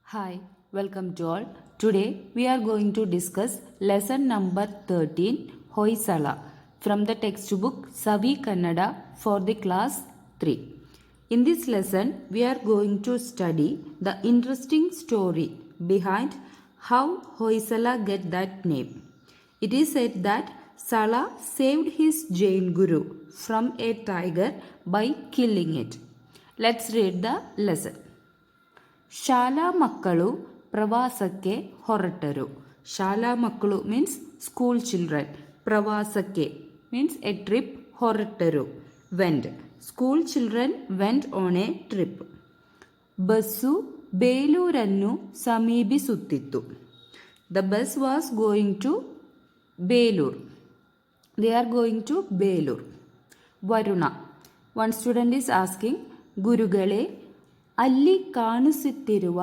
Hi, welcome to all. Today we are going to discuss lesson number 13 Hoysala from the textbook Savi Kannada for the class 3. In this lesson we are going to study the interesting story behind how Hoysala get that name. It is said that Sala saved his Jain Guru from a tiger by killing it. Let's read the lesson. ಶಾಲಾ ಮಕ್ಕಳು ಪ್ರವಾಸಕ್ಕೆ ಹೊರಟರು. ಶಾಲಾ ಮಕ್ಕಳು means school children. ಪ್ರವಾಸಕ್ಕೆ means a trip. ಹೊರಟರು went. School children went on a trip. Bus ಬೇಲೂರನ್ನು ಸಮೀಪಿಸುತ್ತಿತ್ತು. The bus was going to Belur. They are going to Belur. Varuna. One student is asking, ಗುರುಗಳೇ, ಅಲ್ಲಿ ಕಾಣಿಸುತ್ತಿರುವ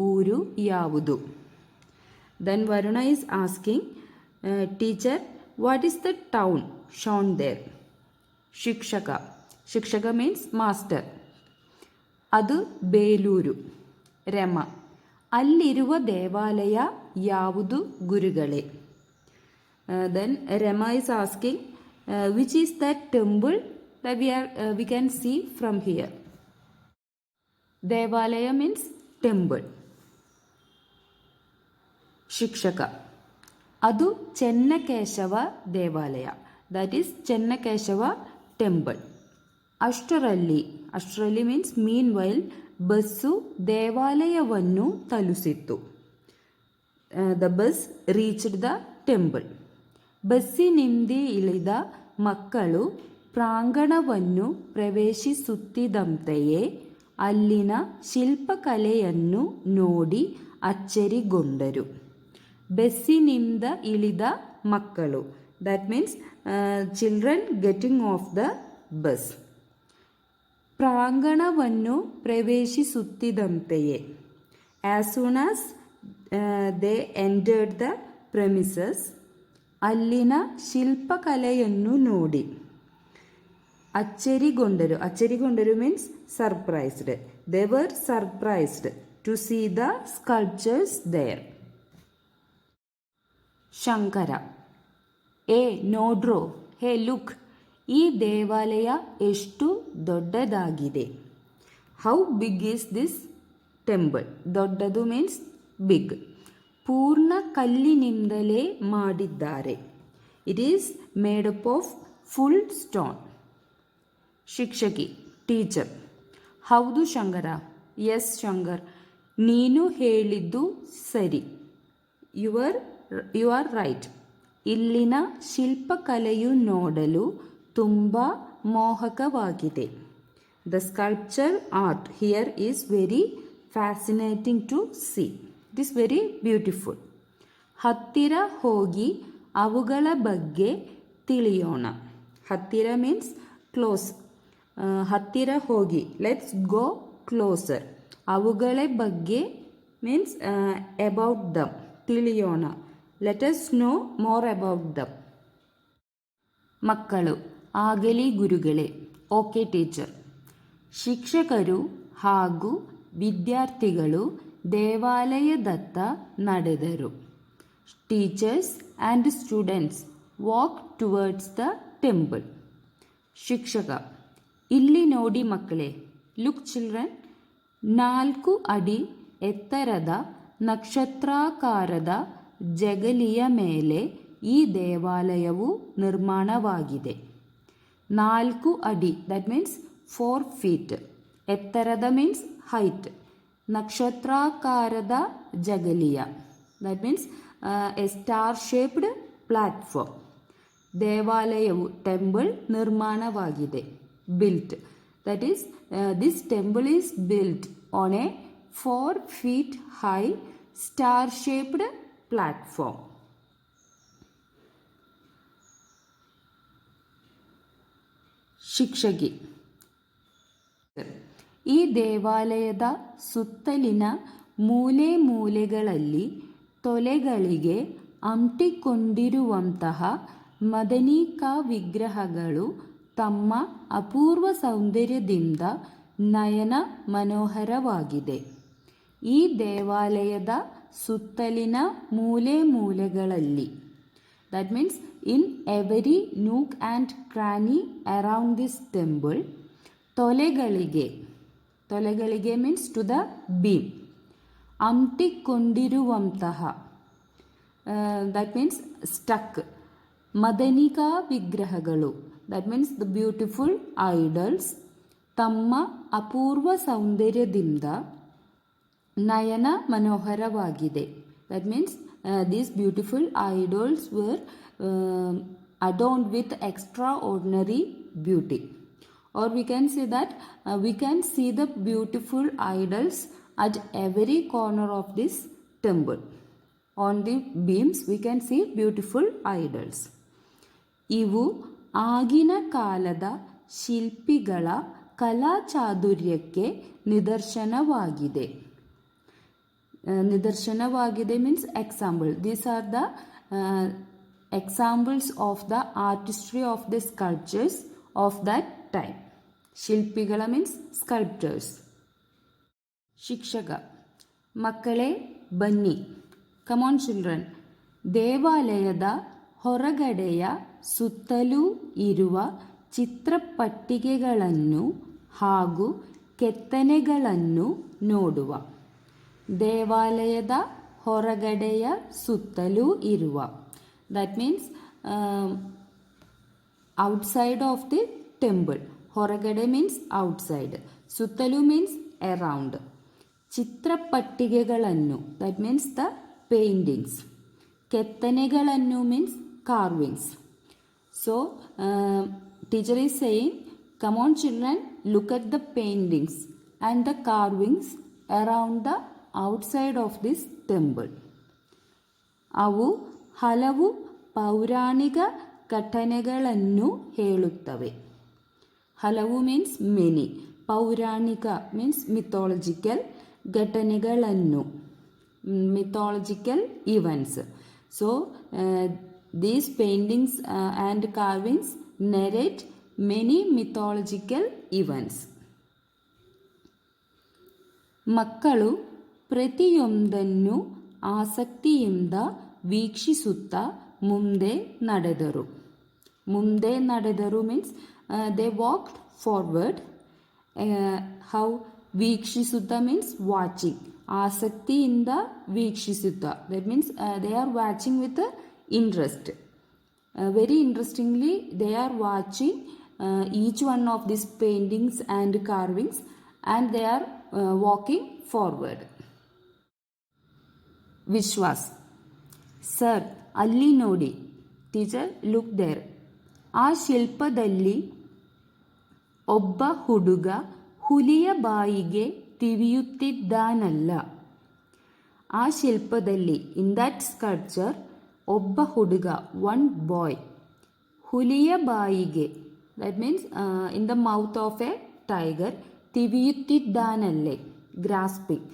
ಊರು ಯಾವುದು? Then Varuna is asking, teacher, what is the town shown there? ಶಿಕ್ಷಕ. ಶಿಕ್ಷಕ means master. ಅದು ಬೇಲೂರು. ರಮ. ಅಲ್ಲಿರುವ ದೇವಾಲಯ ಯಾವುದು ಗುರುಗಳೇ? Then Rama is asking, which is the temple that we can see from here? ದೇವಾಲಯ ಮೀನ್ಸ್ ಟೆಂಪಲ್. ಶಿಕ್ಷಕ. ಅದು ಚೆನ್ನಕೇಶವ ದೇವಾಲಯ. That is Chennakeshava temple. ಅಷ್ಟರಲ್ಲಿ ಮೀನ್ಸ್ ಮೀನ್ ವೈಲ್ ಬಸ್ಸು ದೇವಾಲಯವನ್ನು ತಲುಪಿಸಿತ್ತು. The bus reached the temple. ಬಸ್ಸಿನಿಂದ ಇಳಿದ ಮಕ್ಕಳು ಪ್ರಾಂಗಣವನ್ನು ಪ್ರವೇಶಿಸುತ್ತಿದ್ದಂತೆಯೇ ಅಲ್ಲಿನ ಶಿಲ್ಪಕಲೆಯನ್ನು ನೋಡಿ ಅಚ್ಚರಿಗೊಂಡರು. ಬಸ್ಸಿನಿಂದ ಇಳಿದ ಮಕ್ಕಳು, that means children getting off the bus. ಪ್ರಾಂಗಣವನ್ನು ಪ್ರವೇಶಿಸುತ್ತಿದ್ದಂತೆಯೇ, as soon as they entered the premises, ಅಲ್ಲಿನ ಶಿಲ್ಪಕಲೆಯನ್ನು ನೋಡಿ ಅಚ್ಚರಿಗೊಂಡರು. ಅಚ್ಚರಿಗೊಂಡರು means surprised. They were surprised to see the sculptures there. Shankara. ಏ ನೋಡ್ರೋ, ಹೇ ಲುಕ್, ಈ ದೇವಾಲಯ ಎಷ್ಟು ದೊಡ್ಡದಾಗಿದೆ. How big is this temple? ದೊಡ್ಡದು ಮೀನ್ಸ್ ಬಿಗ್. ಪೂರ್ಣ ಕಲ್ಲಿನಿಂದಲೇ ಮಾಡಿದ್ದಾರೆ. It is made up of full stone. ಶಿಕ್ಷಕಿ. ಟೀಚರ್. ಹೌದು ಶಂಕರ. ಎಸ್ ಶಂಕರ್, ನೀನು ಹೇಳಿದ್ದು ಸರಿ. You are right. ಇಲ್ಲಿನ ಶಿಲ್ಪಕಲೆಯು ನೋಡಲು ತುಂಬ ಮೋಹಕವಾಗಿದೆ. The sculpture art here is very fascinating to see. It is very beautiful. ಹತ್ತಿರ ಹೋಗಿ ಅವುಗಳ ಬಗ್ಗೆ ತಿಳಿಯೋಣ. ಹತ್ತಿರ ಮೀನ್ಸ್ ಕ್ಲೋಸ್. ಹತ್ತಿರ ಹೋಗಿ, ಲೆಟ್ಸ್ ಗೋ ಕ್ಲೋಸರ್. ಅವುಗಳ ಬಗ್ಗೆ ಮೀನ್ಸ್ ಅಬೌಟ್ ದಮ್, ತಿಳಿಯೋಣ. Let us know more about them. ಮಕ್ಕಳು. ಆಗಲಿ ಗುರುಗಳೇ. Okay teacher. ಶಿಕ್ಷಕರು ಹಾಗೂ ವಿದ್ಯಾರ್ಥಿಗಳು ದೇವಾಲಯದತ್ತ ನಡೆದರು. Teachers and students walk towards the temple. ಶಿಕ್ಷಕ. ಇಲ್ಲಿ ನೋಡಿ ಮಕ್ಕಳೇ. Look children. 4 ಅಡಿ ಎತ್ತರದ ನಕ್ಷತ್ರಾಕಾರದ ಜಗಲಿಯ ಮೇಲೆ ಈ ದೇವಾಲಯವು ನಿರ್ಮಾಣವಾಗಿದೆ. 4 ಅಡಿ, ದಟ್ ಮೀನ್ಸ್ 4 feet. ಎತ್ತರದ ಮೀನ್ಸ್ ಹೈಟ್. ನಕ್ಷತ್ರಾಕಾರದ ಜಗಲಿಯ, that means a star shaped platform. ದೇವಾಲಯವು ಟೆಂಪಲ್ ನಿರ್ಮಾಣವಾಗಿದೆ. Built, that is this temple is built on a 4 feet high star shaped platform. ಶಿಕ್ಷಕಿ. ಈ ದೇವಾಲಯದ ಸುತ್ತಲಿನ ಮೂಲೆ ಮೂಲೆಗಳಲ್ಲಿ ತೊಲೆಗಳಿಗೆ ಅಂಟಿಕೊಂಡಿರುವಂತಹ ಮದನಿಕಾ ವಿಗ್ರಹಗಳು ತಮ್ಮ ಅಪೂರ್ವ ಸೌಂದರ್ಯದಿಂದ ನಯನ ಮನೋಹರವಾಗಿದೆ. ಈ ದೇವಾಲಯದ ಸುತ್ತಲಿನ ಮೂಲೆ ಮೂಲೆಗಳಲ್ಲಿ. That means in every nook and cranny around this temple. ತೊಲೆಗಳಿಗೆ means to the beam. ಅಂಟಿಕೊಂಡಿರುವಂತಹ that means stuck. ಮದನಿಕಾ ವಿಗ್ರಹಗಳು that means the beautiful idols ತಮ್ಮ ಅಪೂರ್ವ ಸೌಂದರ್ಯದಿಂದ ನಯನ ಮನೋಹರವಾಗಿದೆ. That means these beautiful idols were adorned with extraordinary beauty. Or we can say that we can see the beautiful idols at every corner of this temple. On the beams we can see beautiful idols. ಇವು ಆಗಿನ ಕಾಲದ ಶಿಲ್ಪಿಗಳ ಕಲಾಚಾದುರ್ಯಕ್ಕೆ ನಿದರ್ಶನವಾಗಿದೆ. ನಿದರ್ಶನವಾಗಿದೆ means example. These are the examples of the artistry of the sculptures of that time. ಶಿಲ್ಪಿಗಳ means sculptors. ಶಿಕ್ಷಕ, ಮಕ್ಕಳೇ ಬನ್ನಿ. Come on children. ದೇವಾಲಯದ ಹೊರಗಡೆಯ ಸುತ್ತಲೂ ಇರುವ ಚಿತ್ರಪಟ್ಟಿಗೆಗಳನ್ನು ಹಾಗೂ ಕೆತ್ತನೆಗಳನ್ನು ನೋಡುವ. ದೇವಾಲಯದ ಹೊರಗಡೆಯ ಸುತ್ತಲೂ ಇರುವ that means outside of the temple. ಹೊರಗಡೆ means outside, ಸುತ್ತಲೂ means around. ಚಿತ್ರಪಟ್ಟಿಗೆಗಳನ್ನು that means the paintings. ಕೆತ್ತನೆಗಳನ್ನು means carvings. So teacher is saying, come on children, look at the paintings and the carvings around the outside of this temple. ಅವು ಹಲವು ಪೌರಾಣಿಕ ಘಟನೆಗಳನ್ನು ಹೇಳುತ್ತವೆ. ಹಲವು means many. ಪೌರಾಣಿಕ means mythological. ಘಟನೆಗಳನ್ನು mythological events. So these paintings and carvings narrate many mythological events. ಮಕ್ಕಳು ಪ್ರತಿಯೊಂದನ್ನು ಆಸಕ್ತಿಯಿಂದ ವೀಕ್ಷಿಸುತ್ತಾ ಮುಂದೆ ನಡೆದರು. ಮುಂದೆ ನಡೆದರು means they walked forward. How ವೀಕ್ಷಿಸುತ್ತಾ means watching. ಆಸಕ್ತಿಯಿಂದ ವೀಕ್ಷಿಸುತ್ತಾ that means they are watching with interest. Very interestingly they are watching each one of these paintings and carvings and they are walking forward. Vishwas, sir ಅಲ್ಲಿ ನೋಡಿ. Teacher, look there. ಆ ಶಿಲ್ಪದಲ್ಲಿ ಒಬ್ಬ ಹುಡುಗ ಹುಲಿಯ ಬಾಯಿಗೆ ತಿವಿಯುತ್ತಿದ್ದಾನಲ್ಲ. ಆ ಶಿಲ್ಪದಲ್ಲಿ ಇನ್ ದಟ್ ಸ್ಕಲ್ಪ್ಚರ್ ಒಬ್ಬ ಹುಡುಗ ಒನ್ ಬಾಯ್ ಹುಲಿಯ ಬಾಯಿಗೆ that means in the mouth of a tiger ತಿವಿಯುತ್ತಿದ್ದಾನಲ್ಲೇ grasping.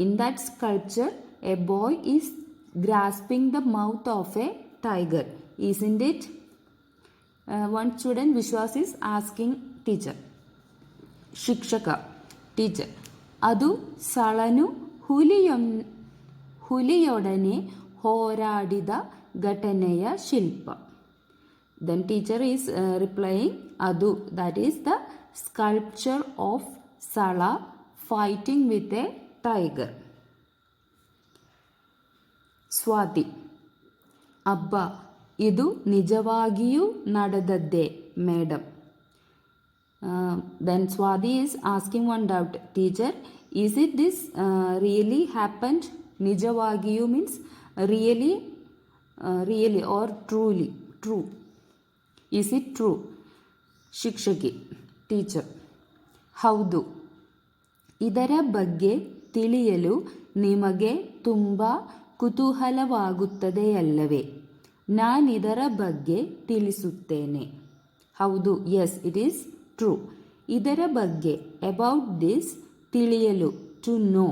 In that sculpture a boy is grasping the mouth of a tiger. Isn't it? One student Vishwas is asking teacher. ಶಿಕ್ಷಕ, teacher, ಅದು ಸಳನು ಹುಲಿಯೊಡನೆ ಹೋರಾಡಿದ ಘಟನೆಯ ಶಿಲ್ಪ. Then teacher is replying, adu, that is the sculpture of Sala fighting with a tiger. Swati, ಅಬ್ಬ, ಇದು ನಿಜವಾಗಿಯೂ ನಡೆದದ್ದೇ madam. Then Swati is asking one doubt. Teacher, is it this really happened? Nijavagiyu means really, really or truly, true. Is it true? ಶಿಕ್ಷಕಿ, teacher, ಹೌದು. ಇದರ ಬಗ್ಗೆ ತಿಳಿಯಲು ನಿಮಗೆ ತುಂಬ ಕುತೂಹಲವಾಗುತ್ತದೆಯಲ್ಲವೇ? ನಾನಿದರ ಬಗ್ಗೆ ತಿಳಿಸುತ್ತೇನೆ. ಹೌದು, ಎಸ್, ಇಟ್ ಈಸ್ ಟ್ರೂ. ಇದರ ಬಗ್ಗೆ ಅಬೌಟ್ ದಿಸ್ ತಿಳಿಯಲು, ಟು ನೋ,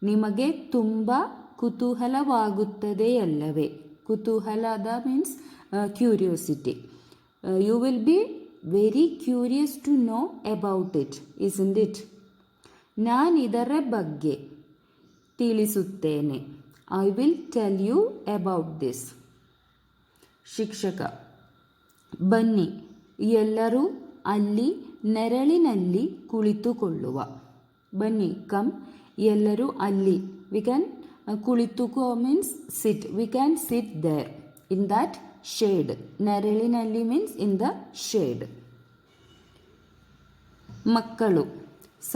ನಿಮಗೆ ತುಂಬ ಕುತೂಹಲವಾಗುತ್ತದೆಯಲ್ಲವೇ? ಕುತೂಹಲದ means curiosity. You will be very curious to know about it, isn't it? ನಾನಿದರ ಬಗ್ಗೆ ತಿಳಿಸುತ್ತೇನೆ. I will tell you about this. ಶಿಕ್ಷಕ, ಬನ್ನಿ ಎಲ್ಲರೂ ಅಲ್ಲಿ ನೆರಳಿನಲ್ಲಿ ಕುಳಿತುಕೊಳ್ಳುವ. ಬನ್ನಿ, ಕಮ್, ಎಲ್ಲರೂ ಅಲ್ಲಿ. We can ಕುಳಿತುಕೋ means sit. We can sit there in that shade. ನೆರಳಿನಲ್ಲಿ means in the shade. ಮಕ್ಕಳು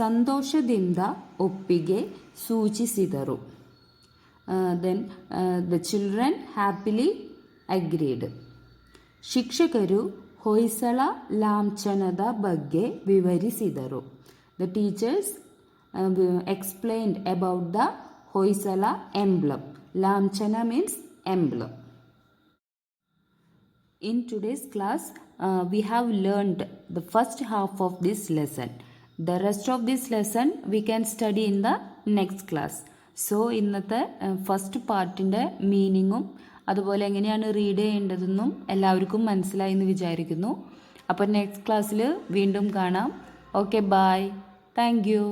ಸಂತೋಷದಿಂದ ಒಪ್ಪಿಗೆ ಸೂಚಿಸಿದರು. Then the children happily agreed. ಶಿಕ್ಷಕರು ಹೊಯ್ಸಳ ಲಾಂಛನದ ಬಗ್ಗೆ ವಿವರಿಸಿದರು. The teachers explained about the Hoysala emblem. ಲಾಂಛನ means emblem. In today's class, we have learned the first half of this lesson. The rest of this lesson we can study in the next class. So ഇന്നത്തെ first പാർട്ടിൻ്റെ മീനിങ്ങും അതുപോലെ എങ്ങനെയാണ് read ചെയ്യേണ്ടതെന്നും എല്ലാവർക്കും മനസ്സിലായി എന്ന് വിചാരിക്കുന്നു. അപ്പോൾ നെക്സ്റ്റ് ക്ലാസ്സിൽ വീണ്ടും കാണാം. Okay, bye. Thank U.